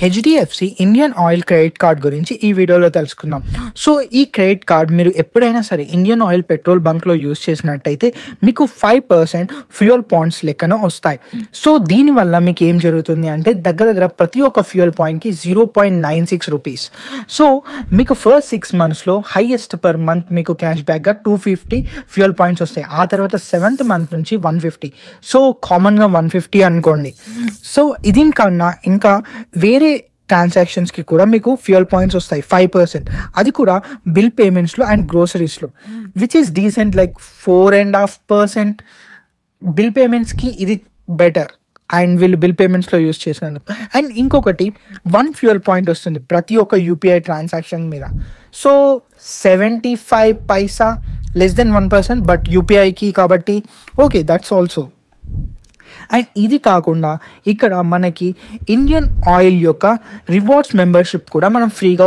HDFC Indian oil credit card గురించి ఈ వీడియోలో తెలుసుకుందాం. సో ఈ క్రెడిట్ కార్డ్ మీరు ఎప్పుడైనా సరే ఇండియన్ ఆయిల్ పెట్రోల్ బంక్లో యూస్ చేసినట్టయితే మీకు 5% ఫ్యూయల్ పాయింట్స్ లెక్కన వస్తాయి. సో దీనివల్ల మీకు ఏం జరుగుతుంది అంటే దగ్గర ప్రతి ఒక్క ఫ్యూయల్ పాయింట్కి 0.96 రూపీస్. సో మీకు ఫస్ట్ 6 monthsలో హైయెస్ట్ పర్ మంత్ మీకు క్యాష్ బ్యాక్గా 250 ఫ్యూయల్ పాయింట్స్ వస్తాయి. ఆ తర్వాత 7th month నుంచి 150. సో కామన్గా 150 అనుకోండి. సో ఇది కన్నా ఇంకా వేరే ట్రాన్సాక్షన్స్కి కూడా మీకు ఫ్యూయల్ పాయింట్స్ వస్తాయి 5%. అది కూడా బిల్ పేమెంట్స్లో అండ్ గ్రోసరీస్లో, which is decent. Like 4.5% bill పేమెంట్స్కి ఇది బెటర్. అండ్ వీళ్ళు బిల్ పేమెంట్స్లో యూస్ చేసినందుకు. అండ్ ఇంకొకటి 1 ఫ్యూయల్ పాయింట్ వస్తుంది ప్రతి ఒక్క యూపీఐ ట్రాన్సాక్షన్ మీద. సో 75 పైసా లెస్ దెన్ 1%, బట్ యూపీఐకి కాబట్టి ఓకే, దట్స్ ఆల్సో. అండ్ ఇది కాకుండా ఇక్కడ మనకి ఇండియన్ ఆయిల్ యొక్క రివార్డ్స్ మెంబర్షిప్ కూడా మనం ఫ్రీగా